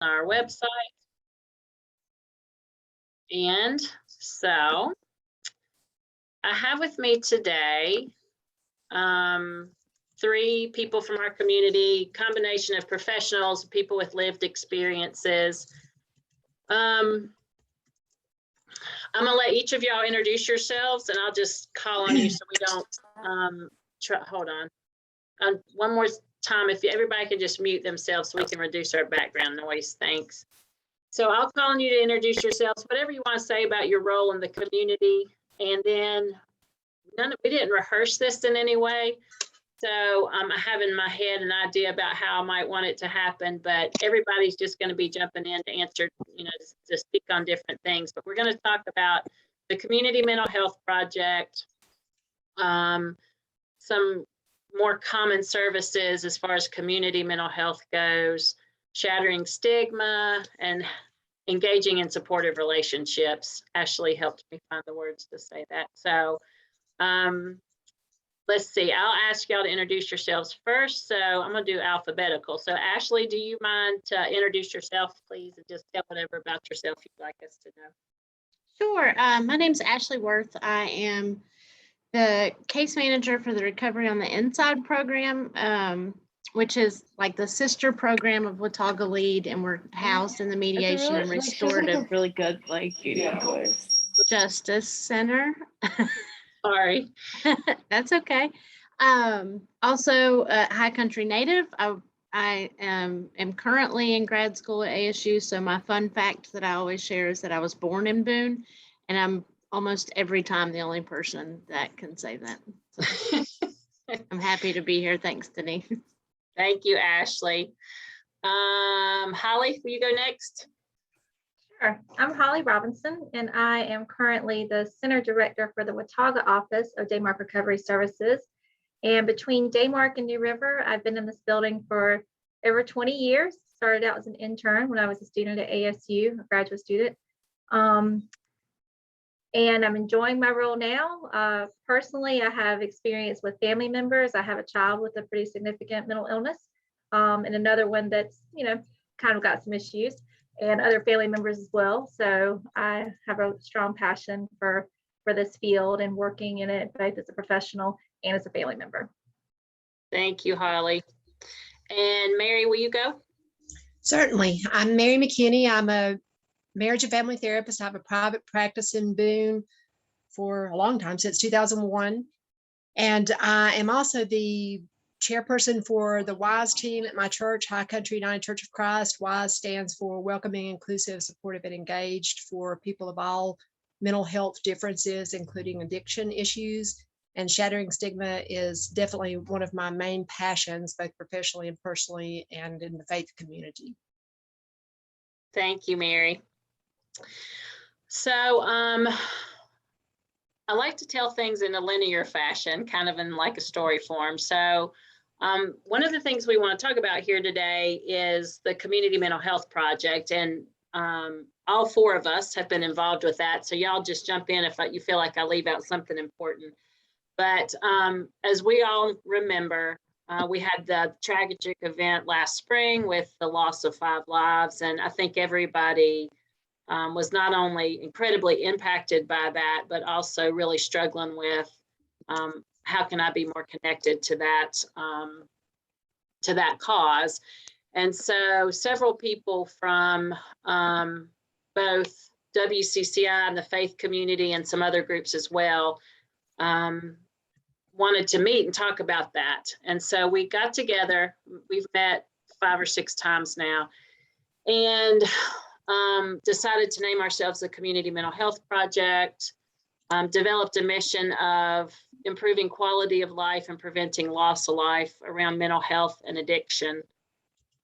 on our website. And so I have with me today 3 people from our community, combination of professionals, people with lived experiences. I'm gonna let each of y'all introduce yourselves, and I'll just call on you so we don't hold on. One more time, if everybody could just mute themselves so we can reduce our background noise. Thanks. So I'll call on you to introduce yourselves, whatever you want to say about your role in the community. And then we didn't rehearse this in any way. So I have in my head an idea about how I might want it to happen, but everybody's just going to be jumping in to answer, to speak on different things. But we're going to talk about the Community Mental Health Project, some more common services as far as community mental health goes, shattering stigma, and engaging in supportive relationships. Ashley helped me find the words to say that. So let's see, I'll ask y'all to introduce yourselves first. So I'm gonna do alphabetical. So Ashley, do you mind to introduce yourself, please, and just tell whatever about yourself you'd like us to know? Sure. My name's Ashley Wurth. I am the case manager for the Recovery on the Inside program, which is like the sister program of Watauga Lead, and we're housed in the Mediation and Restorative really good, voice. Justice Center. Sorry. That's okay. Also a High Country native. I am currently in grad school at ASU. So my fun fact that I always share is that I was born in Boone, and I'm almost every time the only person that can say that. So I'm happy to be here. Thanks, Denise. Thank you, Ashley. Holly, will you go next? Sure. I'm Holly Robinson, and I am currently the Center Director for the Watauga office of Daymark Recovery Services. And between Daymark and New River, I've been in this building for over 20 years. Started out as an intern when I was a student at ASU, a graduate student. And I'm enjoying my role now. Personally, I have experience with family members. I have a child with a pretty significant mental illness, and another one that's, kind of got some issues, and other family members as well. So I have a strong passion for this field and working in it both as a professional and as a family member. Thank you, Holly. And Mary, will you go? Certainly. I'm Mary McKinney. I'm a marriage and family therapist. I have a private practice in Boone for a long time, since 2001. And I am also the chairperson for the WISE team at my church, High Country United Church of Christ. WISE stands for Welcoming, Inclusive, Supportive, and Engaged for people of all mental health differences, including addiction issues. And shattering stigma is definitely one of my main passions, both professionally and personally, and in the faith community. Thank you, Mary. So I like to tell things in a linear fashion, kind of in like a story form. So one of the things we want to talk about here today is the Community Mental Health Project. And all 4 of us have been involved with that. So y'all just jump in if you feel like I leave out something important. But as we all remember, we had the tragic event last spring with the loss of 5 lives. And I think everybody was not only incredibly impacted by that, but also really struggling with how can I be more connected to that cause. And so several people from both WCCI and the faith community and some other groups as well wanted to meet and talk about that. And so we got together. We've met 5 or 6 times now, and decided to name ourselves the Community Mental Health Project, developed a mission of improving quality of life and preventing loss of life around mental health and addiction,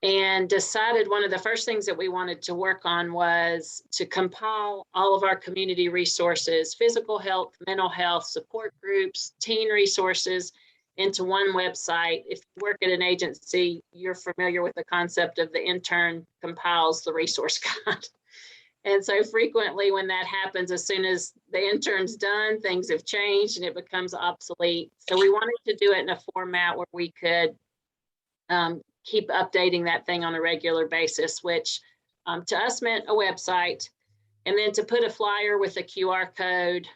and decided one of the first things that we wanted to work on was to compile all of our community resources, physical health, mental health, support groups, teen resources, into one website. If you work at an agency, you're familiar with the concept of the intern compiles the resource guide. And so frequently when that happens, as soon as the intern's done, things have changed and it becomes obsolete. So we wanted to do it in a format where we could keep updating that thing on a regular basis, which to us meant a website, and then to put a flyer with a QR code.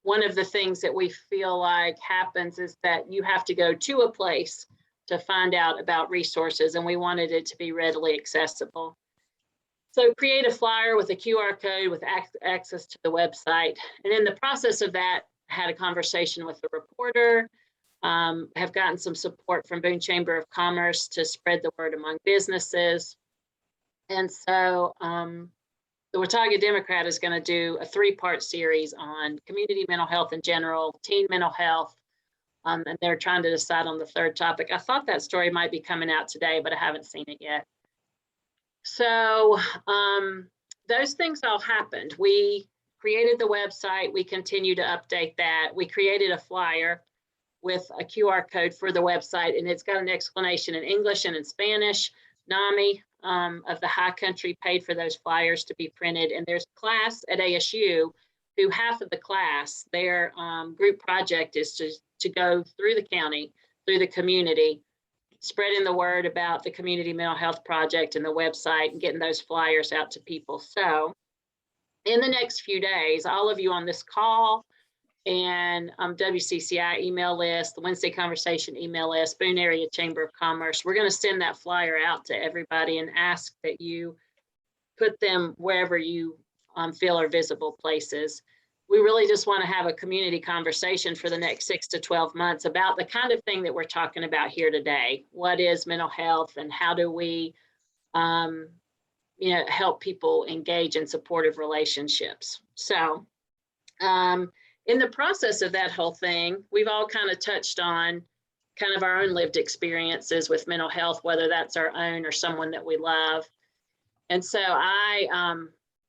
One of the things that we feel like happens is that you have to go to a place to find out about resources, and we wanted it to be readily accessible. So create a flyer with a QR code with access to the website. And in the process of that, had a conversation with the reporter, have gotten some support from Boone Chamber of Commerce to spread the word among businesses. And so the Watauga Democrat is going to do a 3-part series on community mental health in general, teen mental health, and they're trying to decide on the 3rd topic. I thought that story might be coming out today, but I haven't seen it yet. So those things all happened. We created the website. We continue to update that. We created a flyer with a QR code for the website, and it's got an explanation in English and in Spanish. NAMI of the High Country paid for those flyers to be printed. And there's a class at ASU who half of the class, their group project is to go through the county, through the community, spreading the word about the Community Mental Health Project and the website and getting those flyers out to people. So in the next few days, all of you on this call and WCCI email list, the Wednesday Conversation email list, Boone Area Chamber of Commerce, we're going to send that flyer out to everybody and ask that you put them wherever you feel are visible places. We really just want to have a community conversation for the next 6 to 12 months about the kind of thing that we're talking about here today. What is mental health, and how do we help people engage in supportive relationships? So in the process of that whole thing, we've all kind of touched on kind of our own lived experiences with mental health, whether that's our own or someone that we love. And so I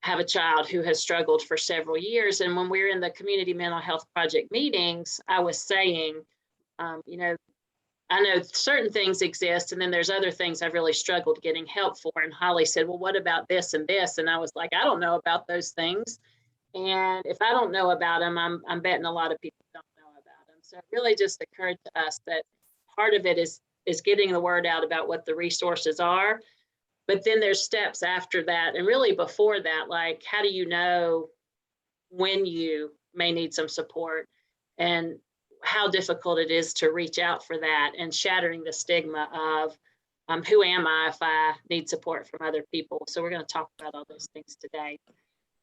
have a child who has struggled for several years. And when we were in the Community Mental Health Project meetings, I was saying, I know certain things exist, and then there's other things I've really struggled getting help for. And Holly said, well, what about this and this? And I was like, I don't know about those things. And if I don't know about them, I'm betting a lot of people don't know about them. So it really just occurred to us that part of it is getting the word out about what the resources are. But then there's steps after that, and really before that, like how do you know when you may need some support, and how difficult it is to reach out for that, and shattering the stigma of who am I if I need support from other people. So we're going to talk about all those things today.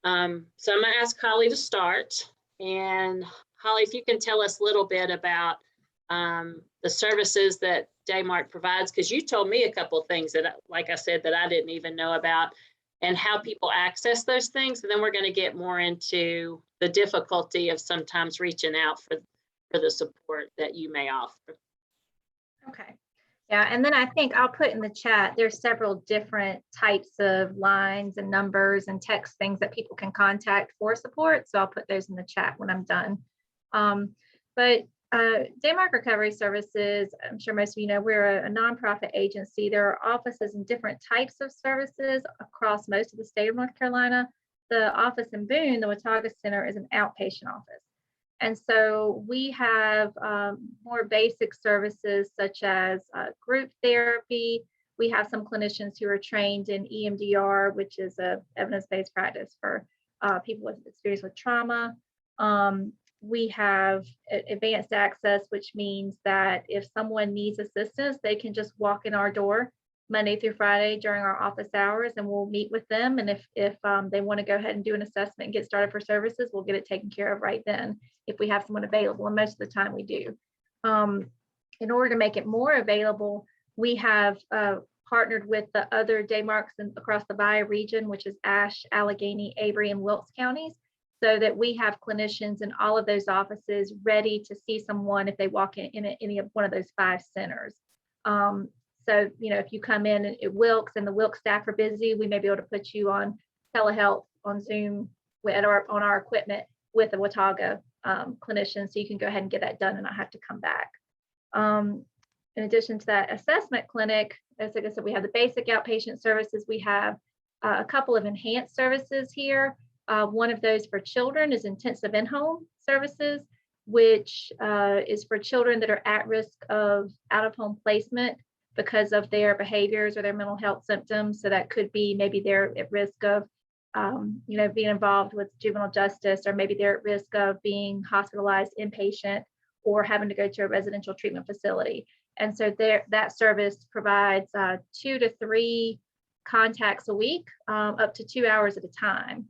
So I'm going to ask Holly to start. And Holly, if you can tell us a little bit about the services that Daymark provides, because you told me a couple of things that, like I said, that I didn't even know about, and how people access those things. And then we're going to get more into the difficulty of sometimes reaching out for the support that you may offer. Okay. Yeah, and then I think I'll put in the chat, there's several different types of lines and numbers and text things that people can contact for support. So I'll put those in the chat when I'm done. But Daymark Recovery Services, I'm sure most of you know, we're a nonprofit agency. There are offices and different types of services across most of the state of North Carolina. The office in Boone, the Watauga Center, is an outpatient office. And so we have more basic services such as group therapy. We have some clinicians who are trained in EMDR, which is a evidence-based practice for people with experience with trauma. We have advanced access, which means that if someone needs assistance, they can just walk in our door Monday through Friday during our office hours, and we'll meet with them. And if they want to go ahead and do an assessment and get started for services, we'll get it taken care of right then if we have someone available, and most of the time we do. In order to make it more available, we have partnered with the other Daymarks across the Bayou region, which is Ashe, Allegheny, Avery, and Wilkes counties, so that we have clinicians in all of those offices ready to see someone if they walk in any of one of those 5 centers. So, if you come in at Wilkes and the Wilkes staff are busy, we may be able to put you on telehealth on Zoom on our equipment with a Watauga clinician, so you can go ahead and get that done and not have to come back. In addition to that assessment clinic, as I said, we have the basic outpatient services. We have a couple of enhanced services here. One of those for children is intensive in-home services, which is for children that are at risk of out-of-home placement. because of their behaviors or their mental health symptoms. So that could be maybe they're at risk of being involved with juvenile justice, or maybe they're at risk of being hospitalized inpatient or having to go to a residential treatment facility. And so that service provides 2 to 3 contacts a week, up to 2 hours at a time.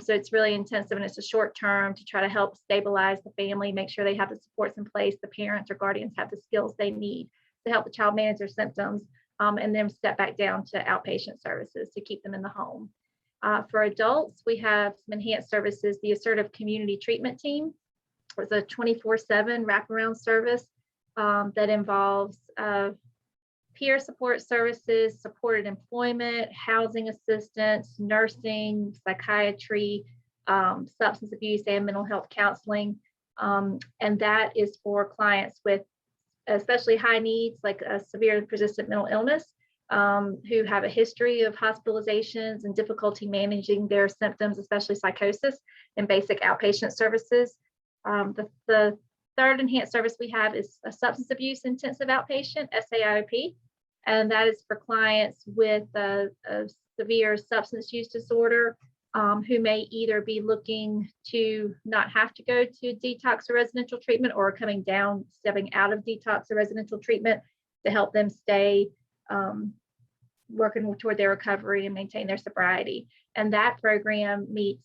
So it's really intensive, and it's a short term to try to help stabilize the family, make sure they have the supports in place, the parents or guardians have the skills they need to help the child manage their symptoms, and then step back down to outpatient services to keep them in the home. For adults, we have some enhanced services. The Assertive Community Treatment Team is a 24/7 wraparound service that involves peer support services, supported employment, housing assistance, nursing, psychiatry, substance abuse, and mental health counseling. And that is for clients with especially high needs, like a severe and persistent mental illness, who have a history of hospitalizations and difficulty managing their symptoms, especially psychosis, and basic outpatient services. The third enhanced service we have is a substance abuse intensive outpatient, SAIOP, and that is for clients with a severe substance use disorder, who may either be looking to not have to go to detox or residential treatment, or stepping out of detox or residential treatment to help them stay working toward their recovery and maintain their sobriety. And that program meets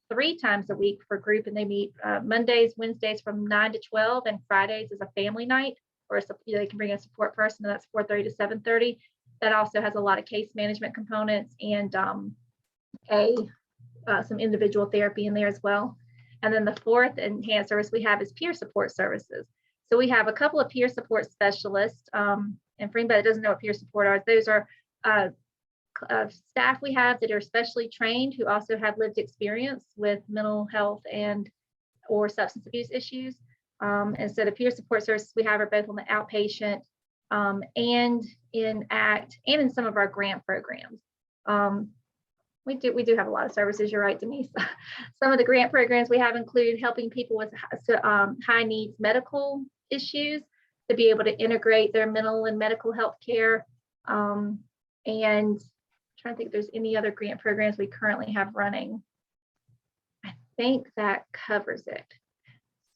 3 times a week for group, and they meet Mondays, Wednesdays from 9 to 12, and Fridays is a family night, or they can bring a support person, and that's 4:30 to 7:30. That also has a lot of case management components and some individual therapy in there as well. And then the fourth enhanced service we have is peer support services. So we have a couple of peer support specialists, and for anybody that doesn't know what peer support are, those are staff we have that are specially trained, who also have lived experience with mental health or substance abuse issues. And so the peer support services we have are both on the outpatient and in ACT and in some of our grant programs. We do have a lot of services. You're right, Denise. Some of the grant programs we have include helping people with high needs medical issues to be able to integrate their mental and medical health care. And I'm trying to think if there's any other grant programs we currently have running. I think that covers it.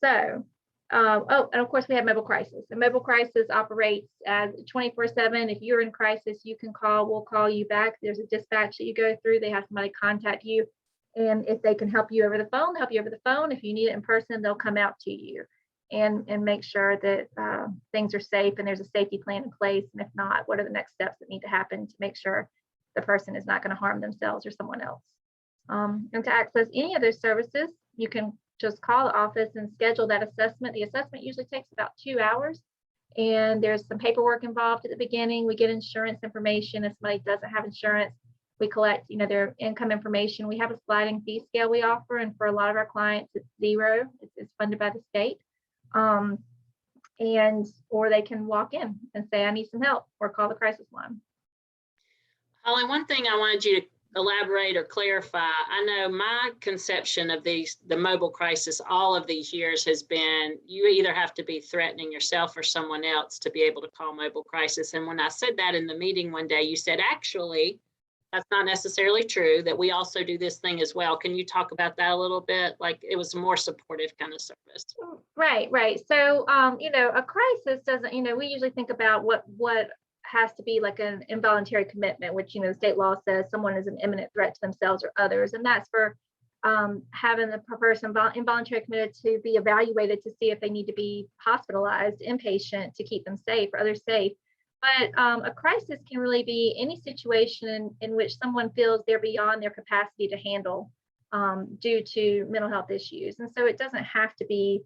So, and of course we have Mobile Crisis. And Mobile Crisis operates as 24/7. If you're in crisis, you can call, we'll call you back. There's a dispatch that you go through. They have somebody contact you. And if they can help you over the phone, help you over the phone. If you need it in person, they'll come out to you and make sure that things are safe and there's a safety plan in place. And if not, what are the next steps that need to happen to make sure the person is not going to harm themselves or someone else. And to access any of those services, you can just call the office and schedule that assessment. The assessment usually takes about 2 hours, and there's some paperwork involved at the beginning. We get insurance information. If somebody doesn't have insurance, we collect, their income information. We have a sliding fee scale we offer, and for a lot of our clients, it's 0. It's funded by the state. Or they can walk in and say, I need some help, or call the crisis line. Holly, one thing I wanted you to elaborate or clarify. I know my conception of the mobile crisis all of these years has been you either have to be threatening yourself or someone else to be able to call mobile crisis. And when I said that in the meeting one day, you said, actually, that's not necessarily true, that we also do this thing as well. Can you talk about that a little bit? Like it was a more supportive kind of service. Right. So, a crisis doesn't, we usually think about what has to be like an involuntary commitment, which, the state law says someone is an imminent threat to themselves or others. And that's for having the person involuntarily committed to be evaluated to see if they need to be hospitalized, inpatient, to keep them safe or others safe. But a crisis can really be any situation in which someone feels they're beyond their capacity to handle due to mental health issues. And so it doesn't have to be,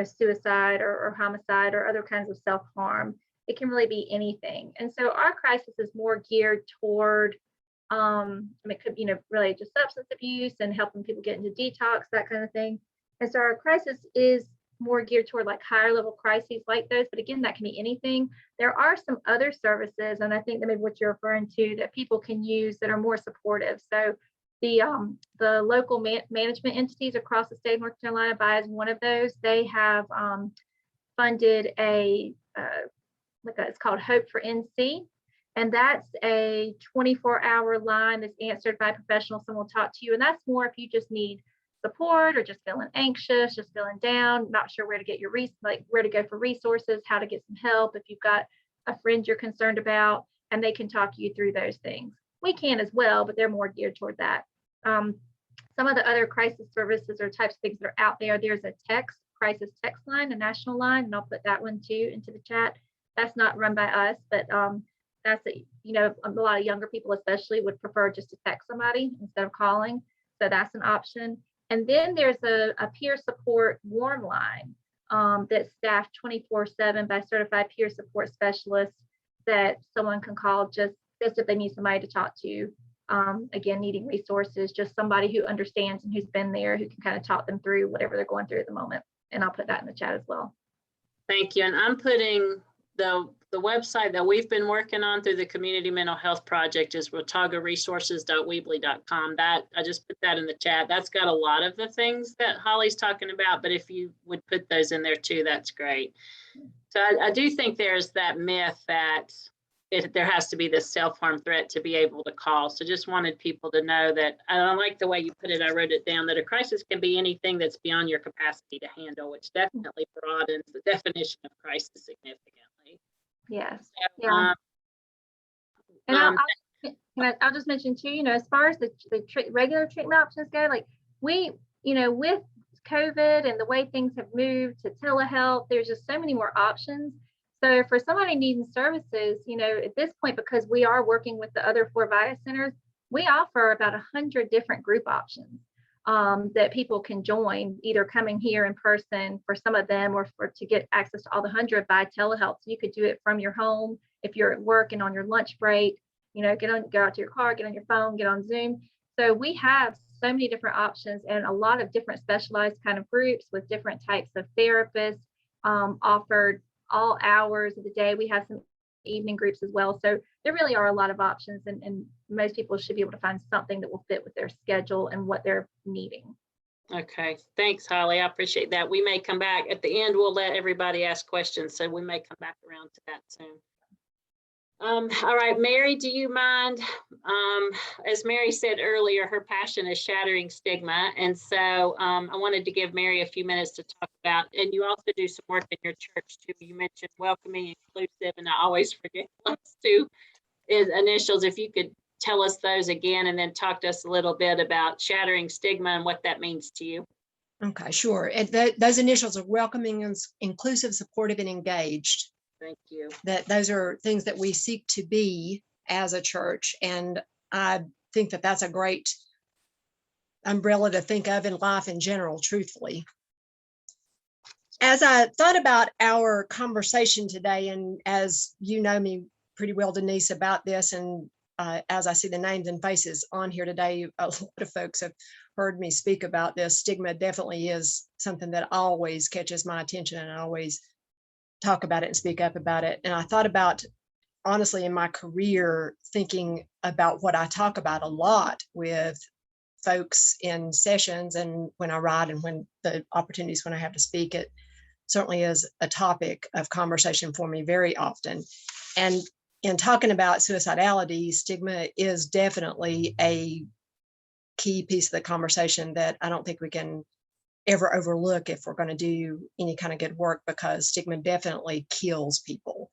suicide or homicide or other kinds of self-harm. It can really be anything. And so our crisis is more geared toward, it could be, really just substance abuse and helping people get into detox, that kind of thing. And so our crisis is more geared toward like higher level crises like those. But again, that can be anything. There are some other services, and I think that maybe what you're referring to, that people can use that are more supportive. So the local management entities across the state of North Carolina, BIA is one of those. They have funded a it's called Hope for NC. And that's a 24-hour line that's answered by a professional. Someone will talk to you. And that's more if you just need support or just feeling anxious, just feeling down, not sure where to get your where to go for resources, how to get some help. If you've got a friend you're concerned about, and they can talk you through those things. We can as well, but they're more geared toward that. Some of the other crisis services or types of things that are out there, there's a crisis text line, a national line, and I'll put that one too into the chat. That's not run by us, but that's a lot of younger people especially would prefer just to text somebody instead of calling. So that's an option. And then there's a peer support warm line that's staffed 24/7 by certified peer support specialists that someone can call just if they need somebody to talk to. Again, needing resources, just somebody who understands and who's been there, who can kind of talk them through whatever they're going through at the moment. And I'll put that in the chat as well. Thank you. And I'm putting the website that we've been working on through the Community Mental Health Project is wataugaresources.weebly.com. That I just put that in the chat. That's got a lot of the things that Holly's talking about, but if you would put those in there too, that's great. So I do think there's that myth that there has to be this self-harm threat to be able to call. So just wanted people to know that. I like the way you put it. I wrote it down that a crisis can be anything that's beyond your capacity to handle, which definitely broadens the definition of crisis significantly. Yes. So, Yeah. And I'll just mention too, as far as the regular treatment options go, like with COVID and the way things have moved to telehealth, there's just so many more options. So for somebody needing services, at this point, because we are working with the other 4 VIA centers, we offer about 100 different group options that people can join, either coming here in person for some of them or to get access to all the 100 by telehealth. So you could do it from your home if you're at work and on your lunch break, go out to your car, get on your phone, get on Zoom. So we have so many different options and a lot of different specialized kind of groups with different types of therapists offered all hours of the day. We have some evening groups as well. So there really are a lot of options and most people should be able to find something that will fit with their schedule and what they're needing. Okay, thanks, Holly. I appreciate that. We may come back at the end. We'll let everybody ask questions, so we may come back around to that soon. All right, Mary, do you mind? As Mary said earlier, her passion is shattering stigma. And so I wanted to give Mary a few minutes to talk about, and you also do some work in your church too. You mentioned welcoming, inclusive, and I always forget those 2 initials. If you could tell us those again, and then talk to us a little bit about shattering stigma and what that means to you. Okay, sure. And those initials are welcoming, inclusive, supportive, and engaged. Thank you. That those are things that we seek to be as a church. And I think that that's a great umbrella to think of in life in general, truthfully. As I thought about our conversation today, and as you know me pretty well, Denise, about this, and as I see the names and faces on here today, a lot of folks have heard me speak about this. Stigma definitely is something that always catches my attention, and I always talk about it and speak up about it. And I thought about, honestly, in my career, thinking about what I talk about a lot with folks in sessions and when I write and when the opportunities when I have to speak, it certainly is a topic of conversation for me very often. And in talking about suicidality, stigma is definitely a key piece of the conversation that I don't think we can ever overlook if we're going to do any kind of good work, because stigma definitely kills people,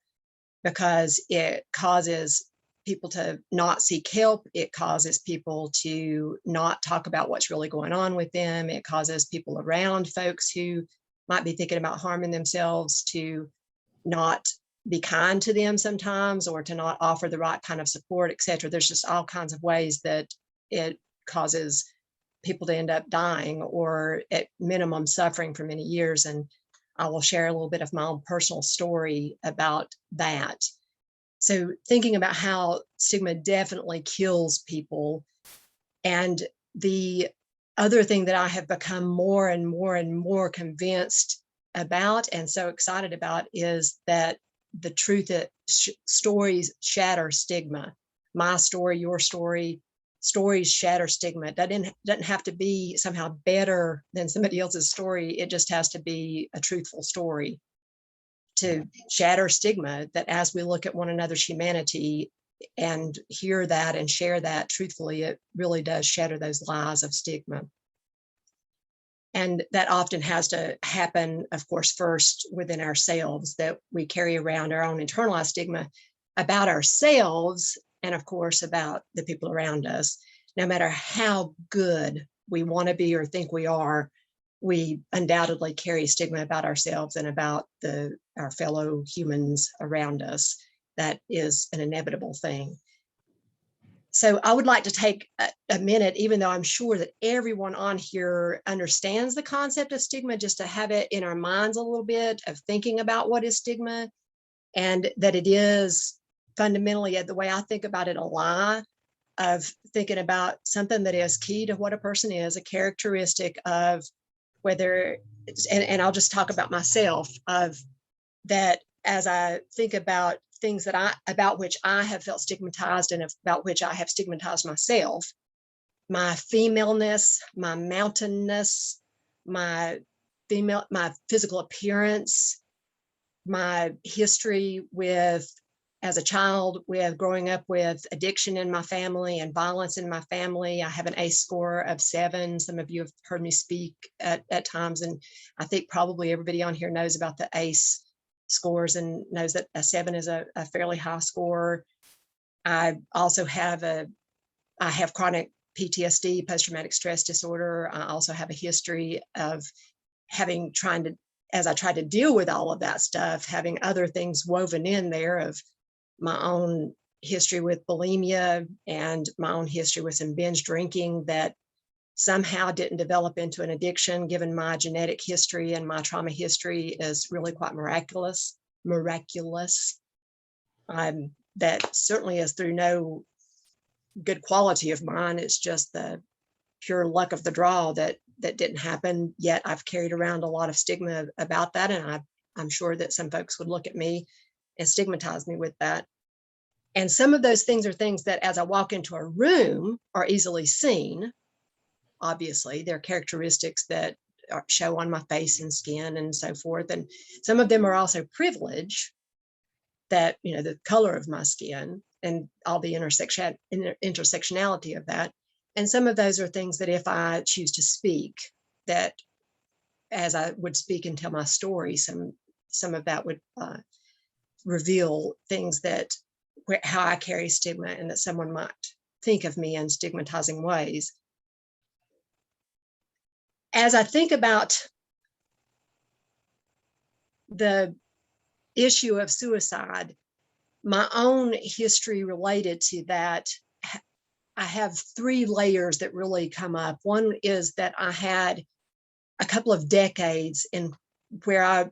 because it causes people to not seek help. It causes people to not talk about what's really going on with them. It causes people around folks who might be thinking about harming themselves to not be kind to them sometimes, or to not offer the right kind of support, etc. There's just all kinds of ways that it causes people to end up dying, or at minimum suffering for many years. And I will share a little bit of my own personal story about that. So thinking about how stigma definitely kills people. And the other thing that I have become more and more and more convinced about and so excited about is that the truth that stories shatter stigma. My story, your story, stories shatter stigma. That doesn't have to be somehow better than somebody else's story. It just has to be a truthful story. to shatter stigma, that as we look at one another's humanity and hear that and share that truthfully, it really does shatter those lies of stigma. And that often has to happen, of course, first within ourselves, that we carry around our own internalized stigma about ourselves and, of course, about the people around us. No matter how good we want to be or think we are, we undoubtedly carry stigma about ourselves and about our fellow humans around us. That is an inevitable thing. So I would like to take a minute, even though I'm sure that everyone on here understands the concept of stigma, just to have it in our minds a little bit of thinking about what is stigma, and that it is fundamentally, the way I think about it, a lie of thinking about something that is key to what a person is, a characteristic of whether, and I'll just talk about myself, of that as I think about things that about which I have felt stigmatized and about which I have stigmatized myself, my femaleness, my mountainness, my physical appearance, my history with, as a child, with growing up with addiction in my family and violence in my family. I have an ACE score of 7. Some of you have heard me speak at times, and I think probably everybody on here knows about the ACE scores and knows that a 7 is a fairly high score. I also have I have chronic PTSD, post-traumatic stress disorder. I also have a history of having, as I tried to deal with all of that stuff, having other things woven in there of my own history with bulimia and my own history with some binge drinking that somehow didn't develop into an addiction, given my genetic history and my trauma history is really quite miraculous. That certainly is through no good quality of mine. It's just the pure luck of the draw that didn't happen. Yet I've carried around a lot of stigma about that, and I'm sure that some folks would look at me and stigmatize me with that. And some of those things are things that, as I walk into a room, are easily seen. Obviously, they're characteristics that show on my face and skin and so forth. And some of them are also privilege, that, the color of my skin and all the intersectionality of that. And some of those are things that if I choose to speak, that as I would speak and tell my story, some of that would reveal things that how I carry stigma and that someone might think of me in stigmatizing ways. As I think about the issue of suicide, my own history related to that, I have 3 layers that really come up. One is that I had a couple of decades where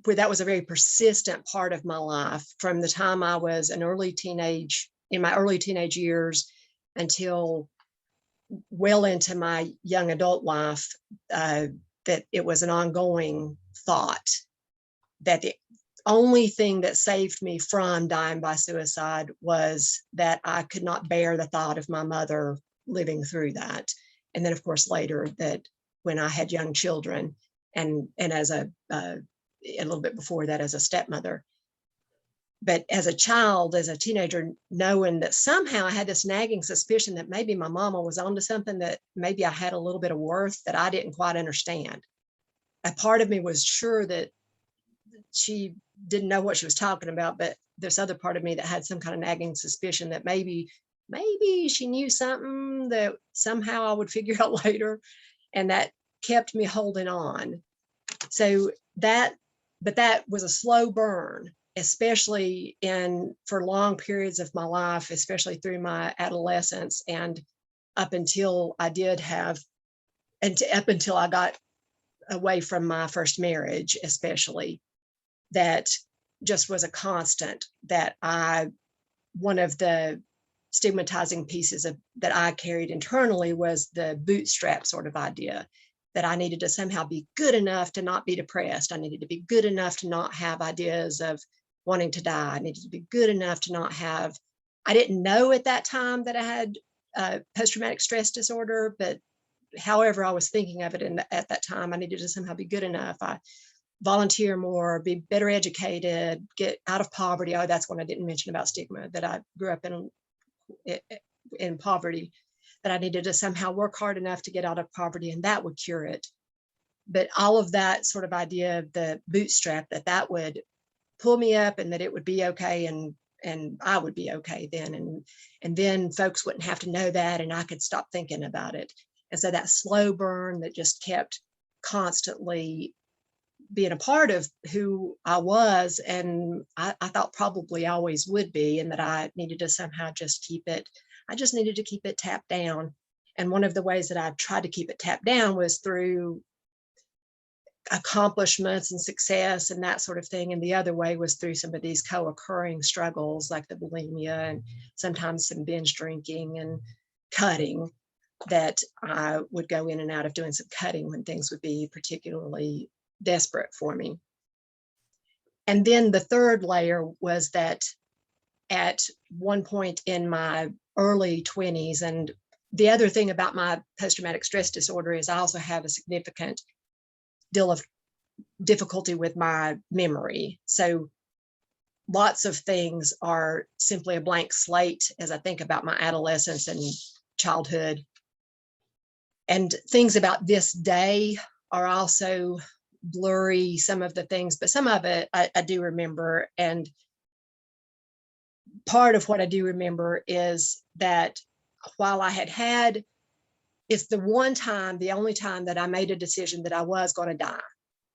that was a very persistent part of my life, from the time I was in my early teenage years until well into my young adult life, that it was an ongoing thought that the only thing that saved me from dying by suicide was that I could not bear the thought of my mother living through that. And then, of course, later, that when I had young children, and as a little bit before that as a stepmother. But as a child, as a teenager, knowing that somehow I had this nagging suspicion that maybe my mama was onto something, that maybe I had a little bit of worth that I didn't quite understand. A part of me was sure that she didn't know what she was talking about, but this other part of me that had some kind of nagging suspicion that maybe she knew something that somehow I would figure out later, and that kept me holding on. So that was a slow burn, especially for long periods of my life, especially through my adolescence and up until I got away from my first marriage, especially. That just was a constant, that one of the stigmatizing pieces that I carried internally was the bootstrap sort of idea, that I needed to somehow be good enough to not be depressed. I needed to be good enough to not have ideas of wanting to die. I needed to be good enough to not have, I didn't know at that time that I had post-traumatic stress disorder, but however I was thinking of it at that time, I needed to somehow be good enough. I volunteer more, be better educated, get out of poverty. Oh, that's one I didn't mention about stigma, that I grew up in poverty, that I needed to somehow work hard enough to get out of poverty and that would cure it. But all of that sort of idea of the bootstrap, that would pull me up and that it would be okay, and I would be okay then, and then folks wouldn't have to know that, and I could stop thinking about it. And so that slow burn that just kept constantly being a part of who I was, and I thought probably always would be, and that I needed to somehow just keep it, I just needed to keep it tapped down. And one of the ways that I tried to keep it tapped down was through accomplishments and success and that sort of thing. And the other way was through some of these co-occurring struggles like the bulimia and sometimes some binge drinking and cutting, that I would go in and out of doing some cutting when things would be particularly desperate for me. And then the third layer was that at one point in my early 20s, and the other thing about my post-traumatic stress disorder is I also have a significant deal of difficulty with my memory. So lots of things are simply a blank slate as I think about my adolescence and childhood. And things about this day are also blurry, some of the things, but some of it I do remember. And part of what I do remember is that while I had, it's the only time that I made a decision that I was going to die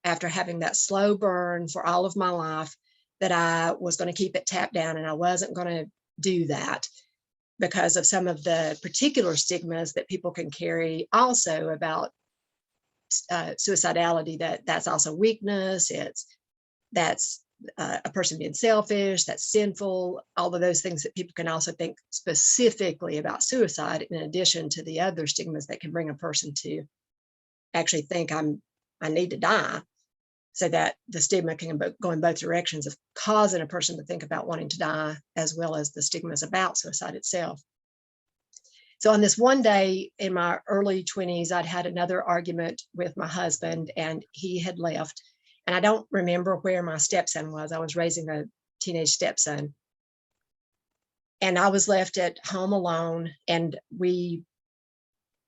after having that slow burn for all of my life, that I was going to keep it tapped down and I wasn't going to do that because of some of the particular stigmas that people can carry also about suicidality, that's also weakness, that's a person being selfish, that's sinful, all of those things that people can also think specifically about suicide, in addition to the other stigmas that can bring a person to actually think I need to die. So that the stigma can go in both directions of causing a person to think about wanting to die, as well as the stigmas about suicide itself. So on this one day in my early 20s, I'd had another argument with my husband and he had left. And I don't remember where my stepson was. I was raising a teenage stepson. And I was left at home alone, and we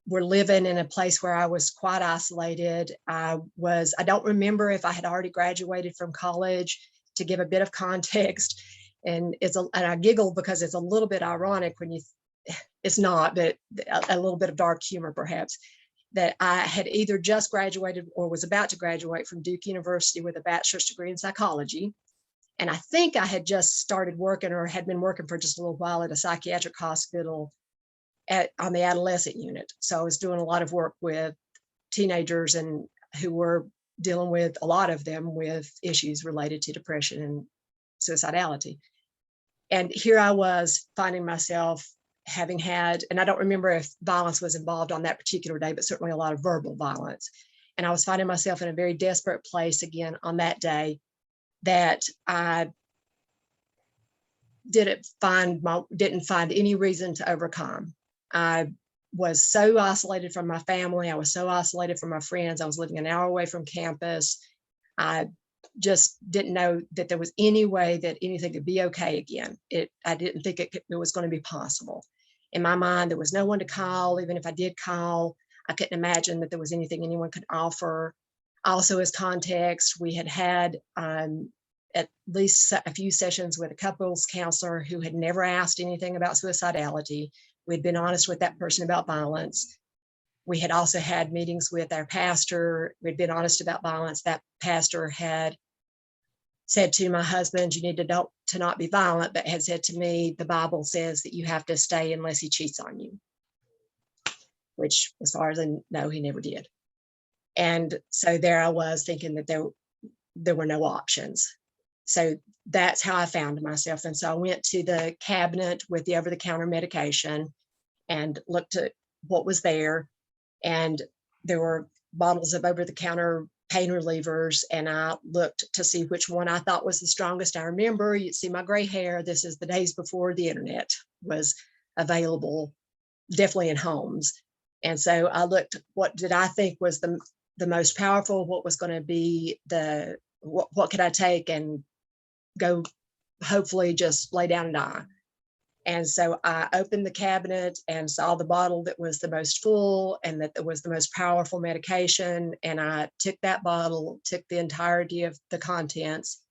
were living in a place where I was quite isolated. I don't remember if I had already graduated from college, to give a bit of context. And and I giggle because it's a little bit ironic when it's not, but a little bit of dark humor perhaps, that I had either just graduated or was about to graduate from Duke University with a bachelor's degree in psychology. And I think I had just started working or had been working for just a little while at a psychiatric hospital on the adolescent unit. So I was doing a lot of work with teenagers and who were dealing with, a lot of them, with issues related to depression and suicidality. And here I was finding myself having had, and I don't remember if violence was involved on that particular day, but certainly a lot of verbal violence. And I was finding myself in a very desperate place again on that day, that I didn't find any reason to overcome. I was so isolated from my family. I was so isolated from my friends. I was living an hour away from campus. I just didn't know that there was any way that anything could be okay again. I didn't think it was going to be possible. In my mind, there was no one to call. Even if I did call, I couldn't imagine that there was anything anyone could offer. Also, as context, we had at least a few sessions with a couples counselor who had never asked anything about suicidality. We'd been honest with that person about violence. We had also had meetings with our pastor. We'd been honest about violence. That pastor had said to my husband, you need to not be violent, but had said to me, the Bible says that you have to stay unless he cheats on you, which as far as I know, he never did. And so there I was thinking that there were no options. So that's how I found myself. And so I went to the cabinet with the over-the-counter medication and looked at what was there. And there were bottles of over-the-counter pain relievers. And I looked to see which one I thought was the strongest. I remember, you'd see my gray hair. This is the days before the internet was available, definitely in homes. And so I looked, what did I think was the most powerful, what was going to be the what could I take and go hopefully just lay down and die. And so I opened the cabinet and saw the bottle that was the most full and that was the most powerful medication. And I took that bottle, took the entirety of the contents,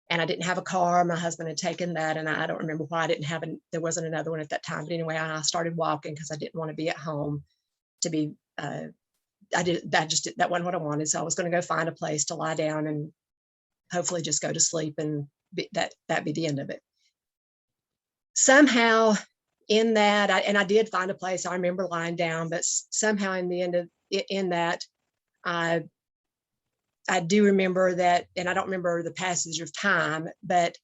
and I didn't have a car. My husband had taken that, and I don't remember why I didn't have there wasn't another one at that time. But anyway, I started walking because I didn't want to be at home to be, that wasn't what I wanted. So I was going to go find a place to lie down and hopefully just go to sleep, and that be the end of it. Somehow in that, I did find a place. I remember lying down, but somehow in the end of in that, I do remember that, and I don't remember the passage of time, but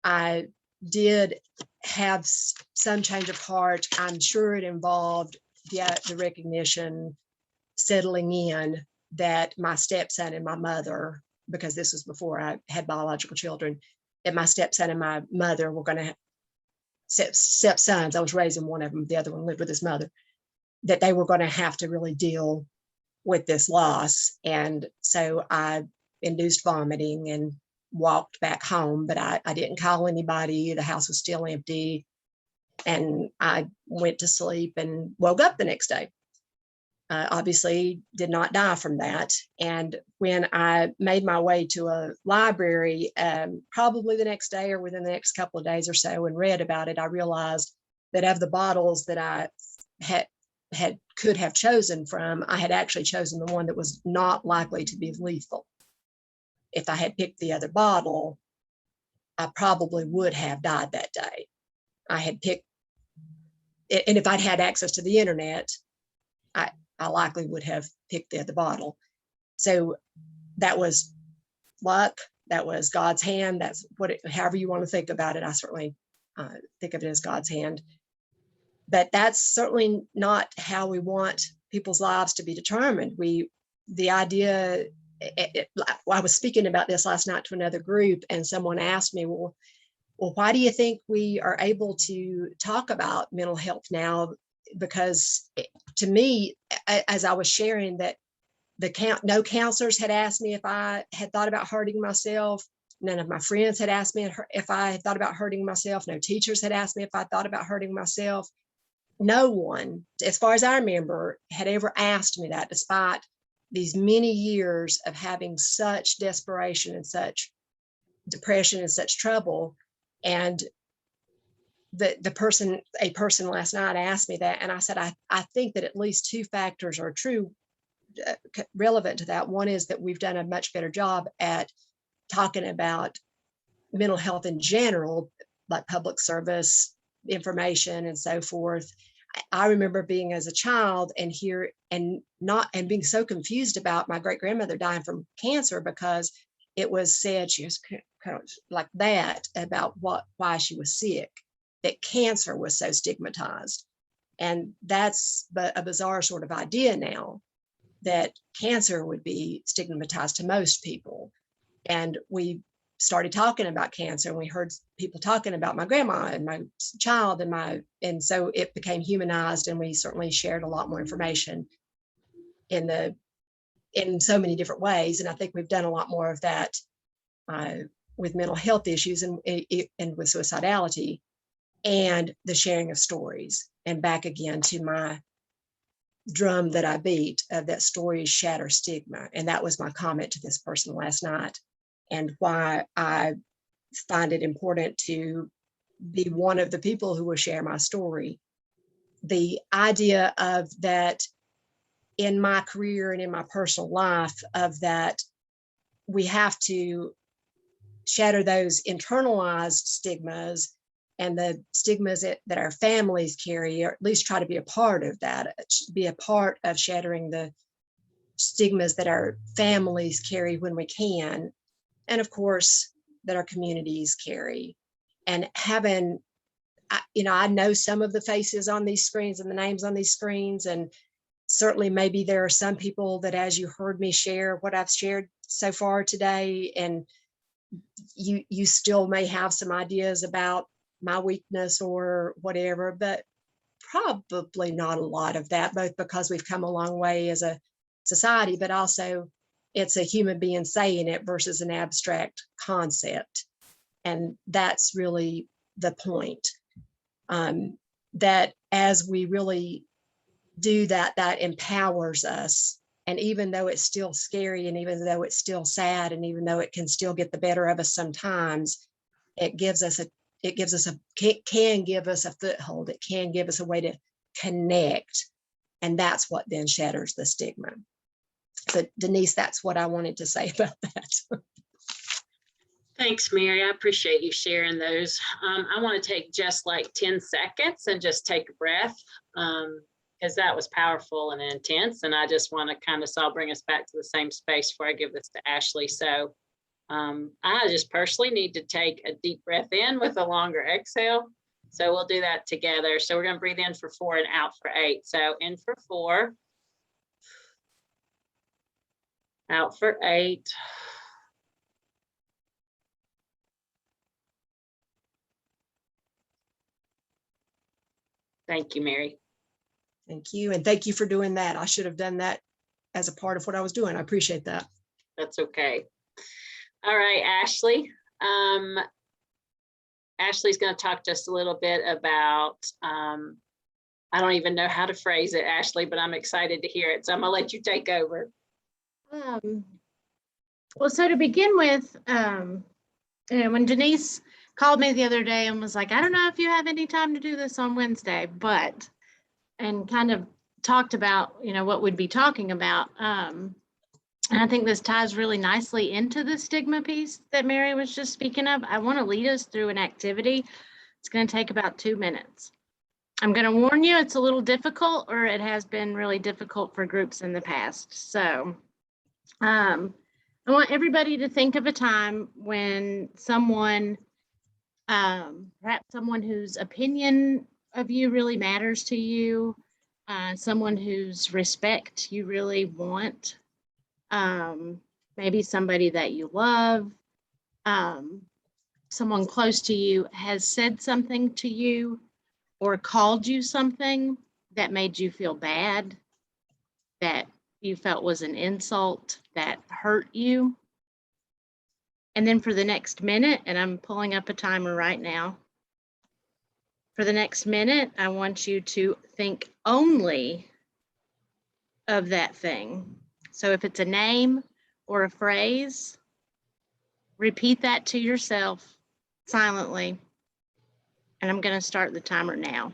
I did have some change of heart. I'm sure it involved the recognition settling in that my stepson and my mother, because this was before I had biological children, that my stepson and my mother were going to have stepsons. I was raising one of them. The other one lived with his mother, that they were going to have to really deal with this loss. And so I induced vomiting and walked back home, but I didn't call anybody. The house was still empty. And I went to sleep and woke up the next day. Obviously did not die from that. And when I made my way to a library, probably the next day or within the next couple of days or so, and read about it, I realized that of the bottles that I could have chosen from, I had actually chosen the one that was not likely to be lethal. If I had picked the other bottle, I probably would have died that day. I had picked, and if I'd had access to the internet, I likely would have picked the other bottle. So that was luck. That was God's hand. That's however you want to think about it. I certainly think of it as God's hand. But that's certainly not how we want people's lives to be determined. The idea, I was speaking about this last night to another group, and someone asked me, well, why do you think we are able to talk about mental health now? Because to me, as I was sharing that no counselors had asked me if I had thought about hurting myself. None of my friends had asked me if I had thought about hurting myself. No teachers had asked me if I thought about hurting myself. No one, as far as I remember, had ever asked me that, despite these many years of having such desperation and such depression and such trouble. And a person last night asked me that, and I said, I think that at least two factors are true, relevant to that. One is that we've done a much better job at talking about mental health in general, like public service information and so forth. I remember being as a child and being so confused about my great grandmother dying from cancer, because it was said she was kind of like that about why she was sick, that cancer was so stigmatized. And that's a bizarre sort of idea now, that cancer would be stigmatized to most people. And we started talking about cancer, and we heard people talking about my grandma and my child and so it became humanized, and we certainly shared a lot more information in so many different ways. And I think we've done a lot more of that with mental health issues and with suicidality, and the sharing of stories. And back again to my drum that I beat of that stories shatter stigma. And that was my comment to this person last night, and why I find it important to be one of the people who will share my story. The idea of that in my career and in my personal life, of that we have to shatter those internalized stigmas and the stigmas that our families carry, or at least try to be a part of that, be a part of shattering the stigmas that our families carry when we can, and of course that our communities carry. And having, I know some of the faces on these screens and the names on these screens, and certainly maybe there are some people that, as you heard me share what I've shared so far today, and you still may have some ideas about my weakness or whatever, but probably not a lot of that, both because we've come a long way as a society, but also it's a human being saying it versus an abstract concept. And that's really the point. That as we really do that, that empowers us. And even though it's still scary, and even though it's still sad, and even though it can still get the better of us sometimes, it gives us a can give us a foothold. It can give us a way to connect. And that's what then shatters the stigma. So Denise, that's what I wanted to say about that. Thanks, Mary. I appreciate you sharing those. I want to take just like 10 seconds and just take a breath, because that was powerful and intense. And I just want to kind of bring us back to the same space before I give this to Ashley. So I just personally need to take a deep breath in with a longer exhale. So we'll do that together. So we're going to breathe in for 4 and out for 8. So in for 4, out for 8. Thank you, Mary. Thank you. And thank you for doing that. I should have done that as a part of what I was doing. I appreciate that. That's okay. All right, Ashley. Ashley's going to talk just a little bit about, I don't even know how to phrase it, Ashley, but I'm excited to hear it. So I'm going to let you take over. Well, so to begin with, when Denise called me the other day and was like, I don't know if you have any time to do this on Wednesday, and kind of talked about, what we'd be talking about. And I think this ties really nicely into the stigma piece that Mary was just speaking of. I want to lead us through an activity. It's going to take about 2 minutes. I'm going to warn you, it's a little difficult, or it has been really difficult for groups in the past. So I want everybody to think of a time when someone, perhaps someone whose opinion of you really matters to you, someone whose respect you really want, maybe somebody that you love, someone close to you has said something to you or called you something that made you feel bad, that you felt was an insult, that hurt you. And then for the next minute, and I'm pulling up a timer right now, for the next minute, I want you to think only of that thing. So if it's a name or a phrase, repeat that to yourself silently. And I'm going to start the timer now.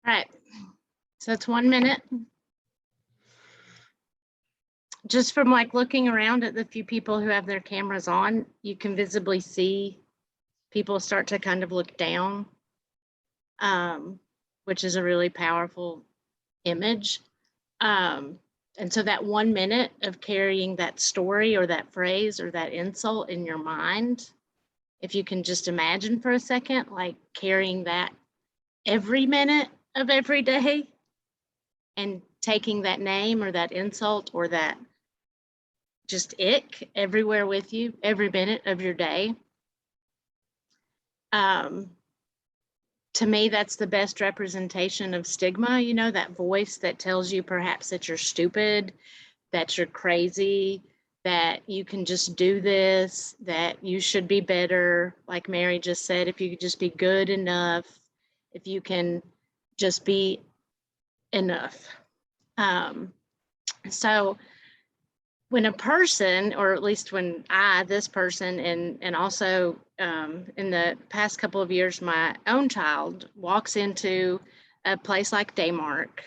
All right, so it's 1 minute. Just from looking around at the few people who have their cameras on, you can visibly see people start to kind of look down, which is a really powerful image. And so that 1 minute of carrying that story or that phrase or that insult in your mind, if you can just imagine for a second, carrying that every minute of every day and taking that name or that insult or that just ick everywhere with you every minute of your day. To me, that's the best representation of stigma, that voice that tells you perhaps that you're stupid, that you're crazy, that you can just do this, that you should be better. Like Mary just said, if you could just be good enough, if you can just be enough. So when a person, or at least when this person, and also in the past couple of years, my own child walks into a place like Daymark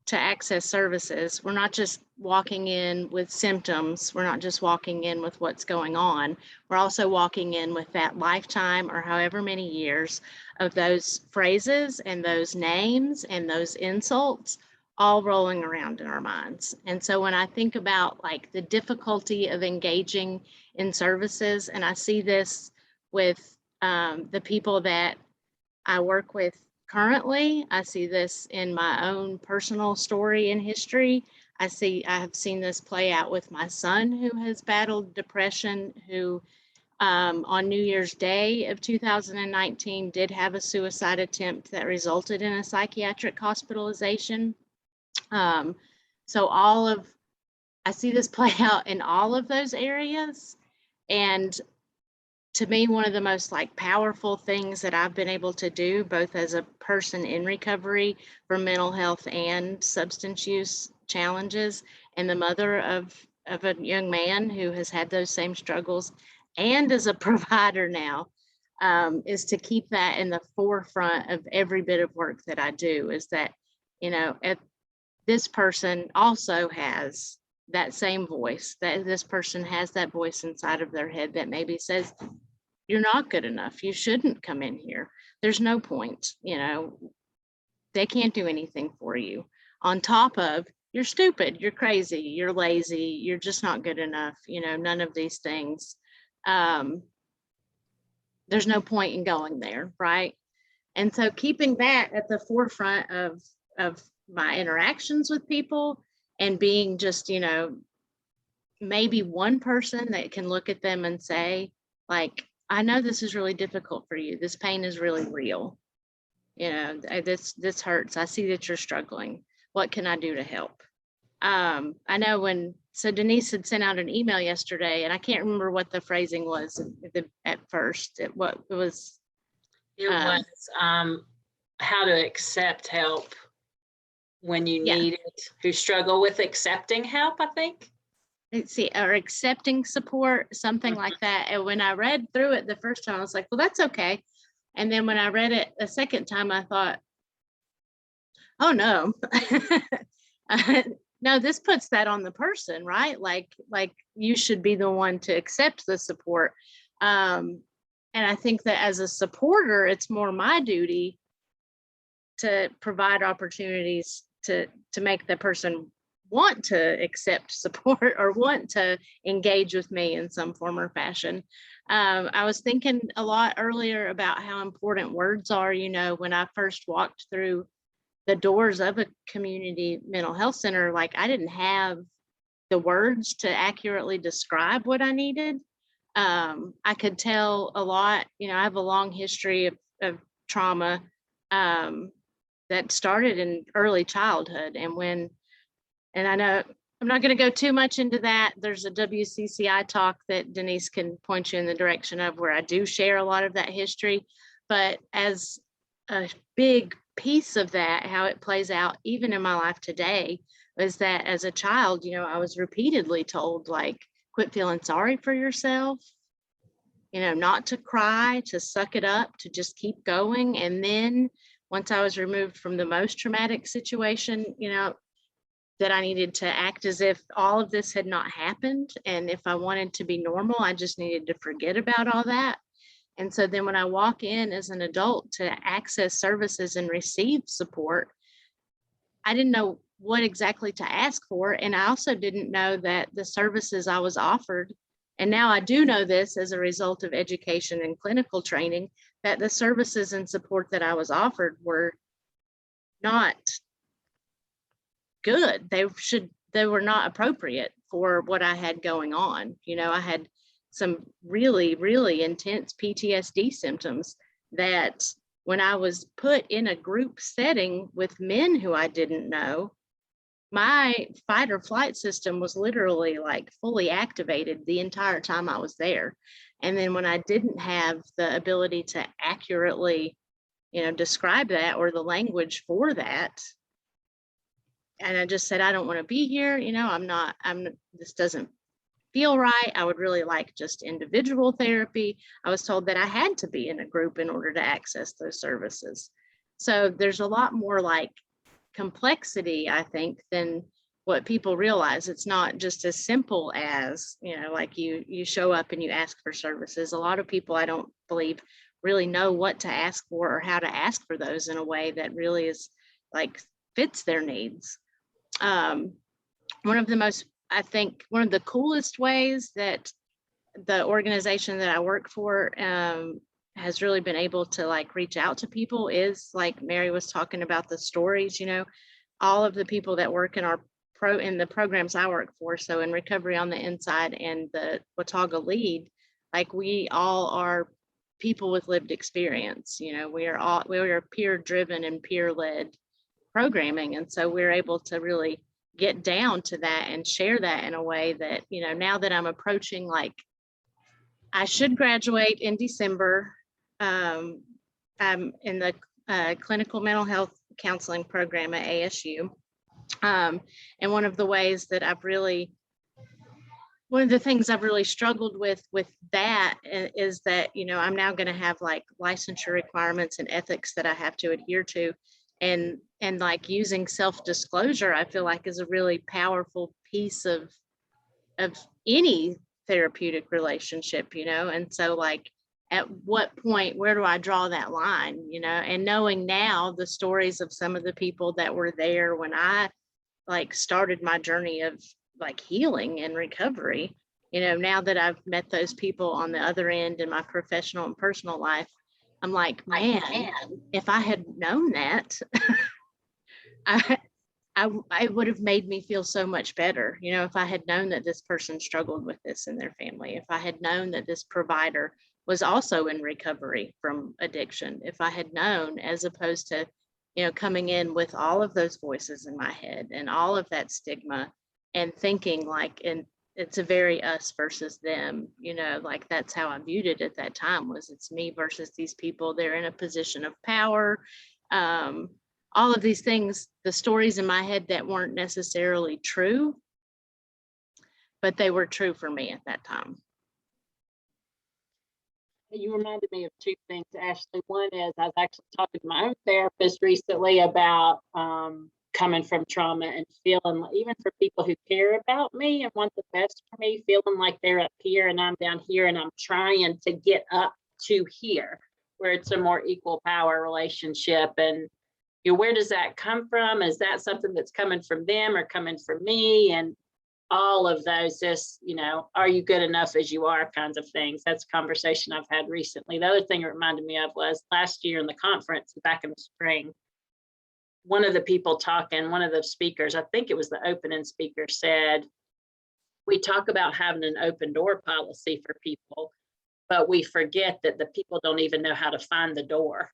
to access services, we're not just walking in with symptoms. We're not just walking in with what's going on. We're also walking in with that lifetime or however many years of those phrases and those names and those insults all rolling around in our minds. And so when I think about like the difficulty of engaging in services, and I see this with the people that I work with currently, I see this in my own personal story and history. I have seen this play out with my son who has battled depression, who on New Year's Day of 2019 did have a suicide attempt that resulted in a psychiatric hospitalization. So I see this play out in all of those areas. And to me, one of the most like powerful things that I've been able to do, both as a person in recovery for mental health and substance use challenges, and the mother of a young man who has had those same struggles, and as a provider now, is to keep that in the forefront of every bit of work that I do, is that, this person also has that same voice, that this person has that voice inside of their head that maybe says, you're not good enough. You shouldn't come in here. There's no point, they can't do anything for you. On top of, you're stupid, you're crazy, you're lazy, you're just not good enough, none of these things. There's no point in going there, right? And so keeping that at the forefront of my interactions with people, and being just, maybe one person that can look at them and say, like, I know this is really difficult for you. This pain is really real. This hurts. I see that you're struggling. What can I do to help? I know so Denise had sent out an email yesterday, and I can't remember what the phrasing was at first. It was how to accept help when you need it, who struggle with accepting help, I think. Let's see, or accepting support, something like that. And when I read through it the first time, I was like, well, that's okay. And then when I read it a second time, I thought, oh no, no, this puts that on the person, right? Like you should be the one to accept the support. And I think that as a supporter, it's more my duty to provide opportunities to make the person want to accept support or want to engage with me in some form or fashion. I was thinking a lot earlier about how important words are. When I first walked through the doors of a community mental health center, like I didn't have the words to accurately describe what I needed. I could tell a lot, I have a long history of trauma that started in early childhood. And I know I'm not going to go too much into that. There's a WCCI talk that Denise can point you in the direction of, where I do share a lot of that history. But as a big piece of that, how it plays out even in my life today, is that as a child, I was repeatedly told, like, quit feeling sorry for yourself, not to cry, to suck it up, to just keep going. And then once I was removed from the most traumatic situation, that I needed to act as if all of this had not happened. And if I wanted to be normal, I just needed to forget about all that. And so then when I walk in as an adult to access services and receive support, I didn't know what exactly to ask for. And I also didn't know that the services I was offered, and now I do know this as a result of education and clinical training, that the services and support that I was offered were not good. They were not appropriate for what I had going on. I had some really, really intense PTSD symptoms that when I was put in a group setting with men who I didn't know, my fight or flight system was literally like fully activated the entire time I was there. And then when I didn't have the ability to accurately, describe that, or the language for that, I just said, I don't want to be here. You know, this doesn't feel right. I would really like just individual therapy. I was told that I had to be in a group in order to access those services. So there's a lot more like complexity, I think, than what people realize. It's not just as simple as, you know, like you show up and you ask for services. A lot of people, I don't believe, really know what to ask for or how to ask for those in a way that really is like fits their needs. One of the coolest ways that the organization that I work for has really been able to like reach out to people is, like Mary was talking about, the stories. You know, all of the people that work in the programs I work for, so in Recovery on the Inside and the Watauga Lead, like we all are people with lived experience. You know, we are peer driven and peer led programming, and so we're able to really get down to that and share that in a way that, you know, now that I'm approaching, like, I should graduate in December. I'm in the clinical mental health counseling program at ASU. And one of the things I've really struggled with that is that, you know, I'm now going to have like licensure requirements and ethics that I have to adhere to. And like using self-disclosure, I feel like is a really powerful piece of any therapeutic relationship, you know? And so like, at what point, where do I draw that line, you know? And knowing now the stories of some of the people that were there when I like started my journey of like healing and recovery, you know, now that I've met those people on the other end in my professional and personal life, I'm like, man, if I had known that, it would have made me feel so much better. You know, if I had known that this person struggled with this in their family, if I had known that this provider was also in recovery from addiction, if I had known, as opposed to, you know, coming in with all of those voices in my head and all of that stigma and thinking like, and it's a very us versus them, you know, like that's how I viewed it at that time, was it's me versus these people. They're in a position of power. All of these things, the stories in my head that weren't necessarily true, but they were true for me at that time. You reminded me of two things, Ashley. One is I was actually talking to my own therapist recently about coming from trauma and feeling, even for people who care about me and want the best for me, feeling like they're up here and I'm down here, and I'm trying to get up to here where it's a more equal power relationship. And you know, where does that come from? Is that something that's coming from them or coming from me? And all of those, just, you know, are you good enough as you are kinds of things. That's a conversation I've had recently. The other thing it reminded me of was last year in the conference back in the spring, one of the people talking, one of the speakers, I think it was the opening speaker, said, we talk about having an open door policy for people, but we forget that the people don't even know how to find the door.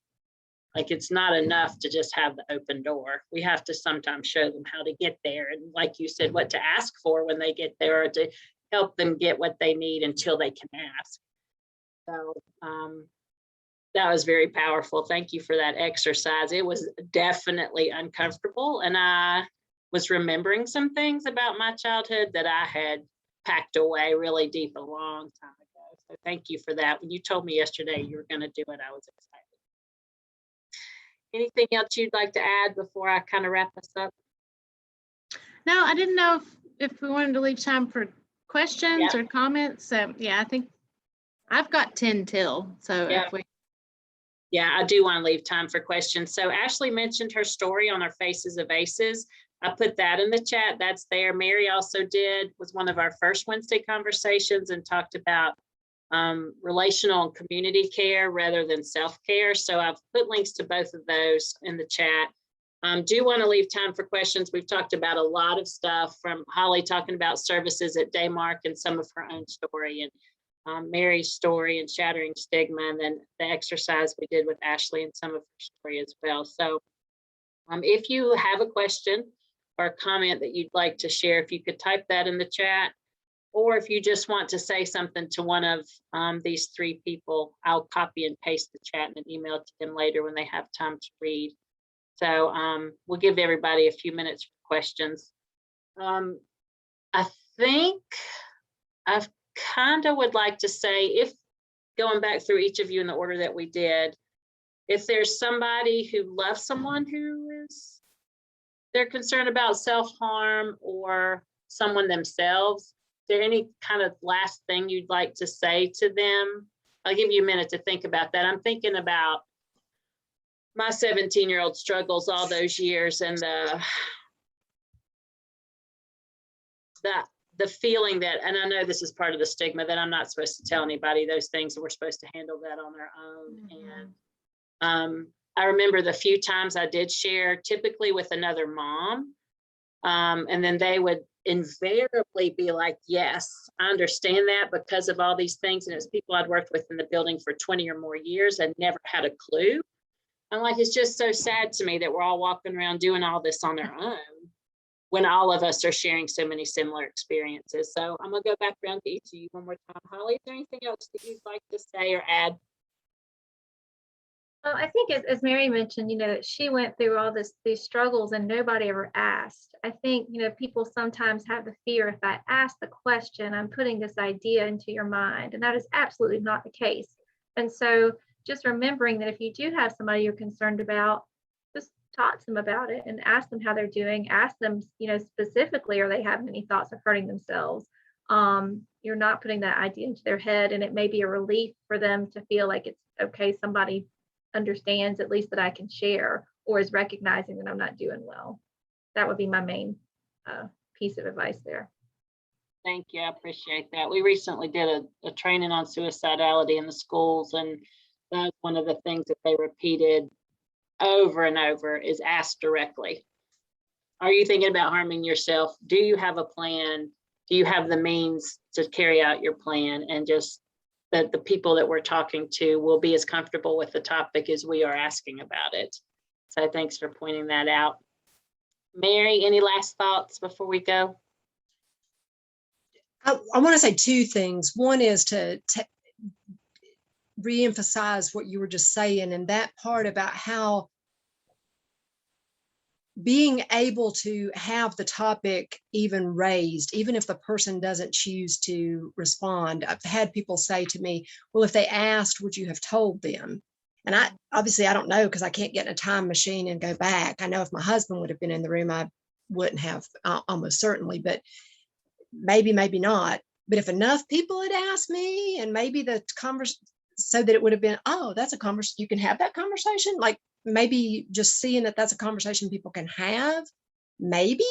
Like, it's not enough to just have the open door. We have to sometimes show them how to get there. And like you said, what to ask for when they get there, or to help them get what they need until they can ask. So that was very powerful. Thank you for that exercise. It was definitely uncomfortable. And I was remembering some things about my childhood that I had packed away really deep a long time ago. So thank you for that. When you told me yesterday you were going to do it, I was excited. Anything else you'd like to add before I kind of wrap this up? No, I didn't know if we wanted to leave time for questions or comments. So yeah, I think I've got 10 till. So if we. Yeah, I do want to leave time for questions. So Ashley mentioned her story on our Faces of Aces. I put that in the chat. That's there. Mary also was one of our first Wednesday conversations and talked about relational and community care rather than self-care. So I've put links to both of those in the chat. Do want to leave time for questions. We've talked about a lot of stuff, from Holly talking about services at Daymark and some of her own story, and Mary's story and shattering stigma, and then the exercise we did with Ashley and some of her story as well. So if you have a question or a comment that you'd like to share, if you could type that in the chat, or if you just want to say something to one of these three people, I'll copy and paste the chat and email it to them later when they have time to read. So we'll give everybody a few minutes for questions. I think I kind of would like to say, if going back through each of you in the order that we did, if there's somebody who loves someone who is, they're concerned about self-harm, or someone themselves, is there any kind of last thing you'd like to say to them? I'll give you a minute to think about that. I'm thinking about my 17-year-old struggles all those years, and the feeling that, and I know this is part of the stigma, that I'm not supposed to tell anybody those things, and we're supposed to handle that on their own. And I remember the few times I did share, typically with another mom, and then they would invariably be like, yes, I understand that because of all these things. And it was people I'd worked with in the building for 20 or more years and never had a clue. I'm like, it's just so sad to me that we're all walking around doing all this on our own when all of us are sharing so many similar experiences. So I'm gonna go back around to each of you one more time. Holly, is there anything else that you'd like to say or add? I think as Mary mentioned, that she went through all these struggles and nobody ever asked. I think, people sometimes have the fear, if I ask the question, I'm putting this idea into your mind, and that is absolutely not the case. And so just remembering that if you do have somebody you're concerned about, just talk to them about it and ask them how they're doing. Ask them, specifically, are they having any thoughts of hurting themselves? You're not putting that idea into their head, and it may be a relief for them to feel like it's okay, somebody understands at least that I can share, or is recognizing that I'm not doing well. That would be my main piece of advice there. Thank you. I appreciate that. We recently did a training on suicidality in the schools, and that's one of the things that they repeated over and over is ask directly. Are you thinking about harming yourself? Do you have a plan? Do you have the means to carry out your plan? And just that the people that we're talking to will be as comfortable with the topic as we are asking about it. So thanks for pointing that out. Mary, any last thoughts before we go? I want to say two things. One is to re-emphasize what you were just saying, and that part about how being able to have the topic even raised, even if the person doesn't choose to respond. I've had people say to me, well, if they asked, would you have told them? And I don't know, because I can't get in a time machine and go back. I know if my husband would have been in the room, I wouldn't have, almost certainly, but maybe not. But if enough people had asked me, and maybe the conversation, so that it would have been, oh, that's a conversation, you can have that conversation. Like, maybe just seeing that that's a conversation people can have, maybe,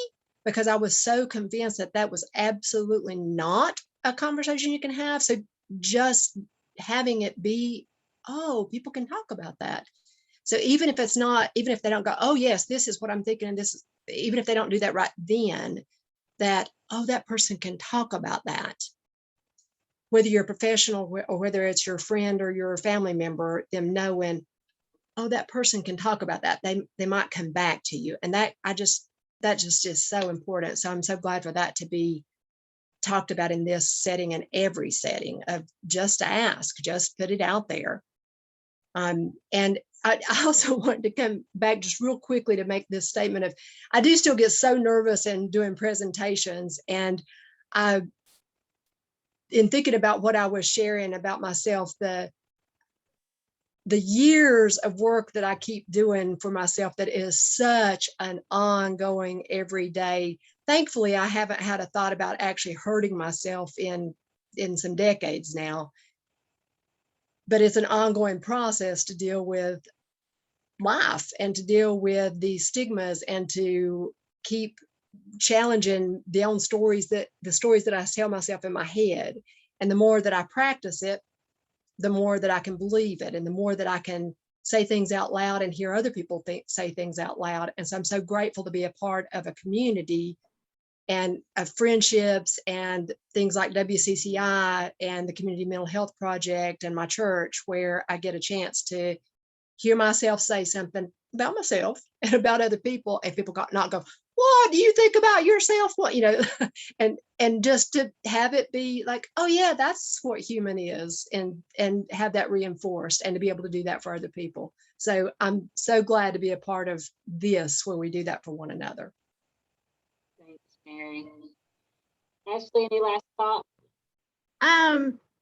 because I was so convinced that that was absolutely not a conversation you can have. So just having it be, oh, people can talk about that. So even if it's not, even if they don't go, oh yes, this is what I'm thinking, and this is, even if they don't do that right then, that, oh, that person can talk about that. Whether you're a professional or whether it's your friend or your family member, them knowing, oh, that person can talk about that. They might come back to you. And that just is so important. So I'm so glad for that to be talked about in this setting and every setting, of just ask, just put it out there. And I also wanted to come back just real quickly to make this statement of, I do still get so nervous in doing presentations, and in thinking about what I was sharing about myself, the years of work that I keep doing for myself, that is such an ongoing everyday. Thankfully, I haven't had a thought about actually hurting myself in some decades now, but it's an ongoing process to deal with life and to deal with the stigmas and to keep challenging the stories that I tell myself in my head. And the more that I practice it, the more that I can believe it, and the more that I can say things out loud and hear other people say things out loud. And so I'm so grateful to be a part of a community and of friendships and things like WCCI and the Community Mental Health Project and my church, where I get a chance to hear myself say something about myself and about other people, and people not go, what do you think about yourself? What, and just to have it be like, oh yeah, that's what human is, and have that reinforced, and to be able to do that for other people. So I'm so glad to be a part of this, where we do that for one another. Mary. Ashley, any last thoughts?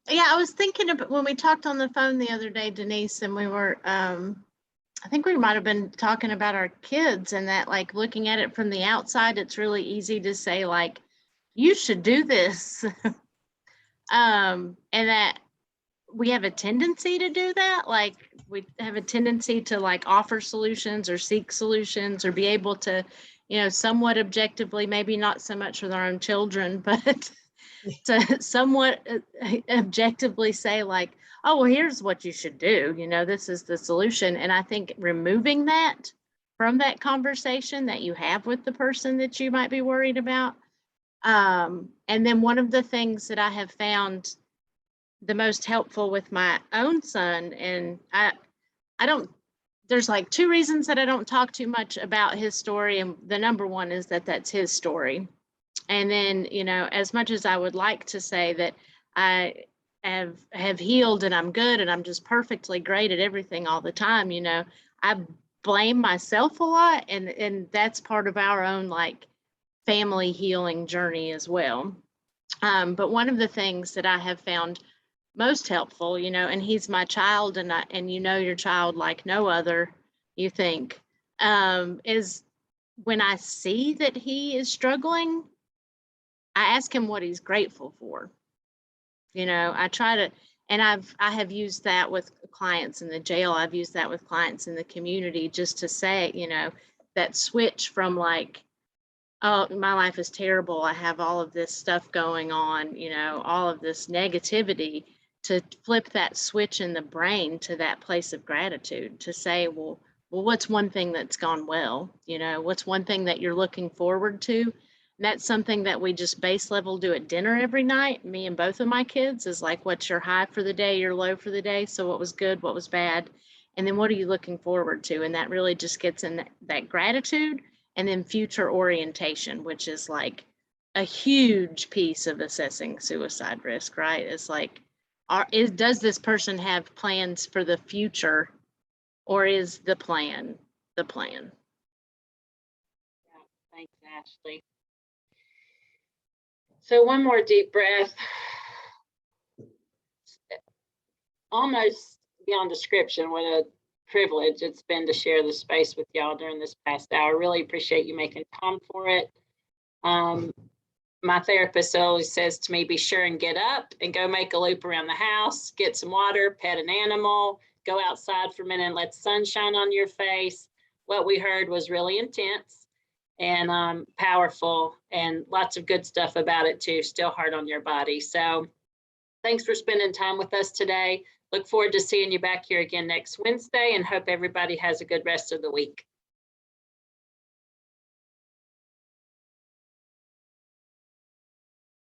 Yeah, I was thinking about when we talked on the phone the other day, Denise, and we were, I think we might have been talking about our kids, and that, like, looking at it from the outside, it's really easy to say, like, you should do this. And that we have a tendency to do that. Like, we have a tendency to, like, offer solutions or seek solutions or be able to, you know, somewhat objectively, maybe not so much with our own children, but to somewhat objectively say, like, oh, well, here's what you should do. You know, this is the solution. And I think removing that from that conversation that you have with the person that you might be worried about. And then one of the things that I have found the most helpful with my own son, and I don't, there's like two reasons that I don't talk too much about his story. And the number one is that that's his story. And then, you know, as much as I would like to say that I have healed and I'm good and I'm just perfectly great at everything all the time, you know, I blame myself a lot. And that's part of our own, like, family healing journey as well. But one of the things that I have found most helpful, you know, and he's my child, and you know your child like no other, you think, is when I see that he is struggling, I ask him what he's grateful for. You know, I try to, and I have used that with clients in the jail. I've used that with clients in the community, just to say, you know, that switch from, like, oh, my life is terrible, I have all of this stuff going on, you know, all of this negativity, to flip that switch in the brain to that place of gratitude, to say, well, what's one thing that's gone well? You know, what's one thing that you're looking forward to? And that's something that we just base level do at dinner every night, me and both of my kids, is like, what's your high for the day, your low for the day? So what was good, what was bad? And then what are you looking forward to? And that really just gets in that gratitude. And then future orientation, which is like a huge piece of assessing suicide risk, right? It's like, does this person have plans for the future, or is the plan the plan? Yeah, thanks, Ashley. So one more deep breath. Almost beyond description, what a privilege it's been to share the space with y'all during this past hour. Really appreciate you making time for it. My therapist always says to me, be sure and get up and go make a loop around the house, get some water, pet an animal, go outside for a minute and let the sun shine on your face. What we heard was really intense and powerful, and lots of good stuff about it too, still hard on your body. So thanks for spending time with us today. Look forward to seeing you back here again next Wednesday, and hope everybody has a good rest of the week.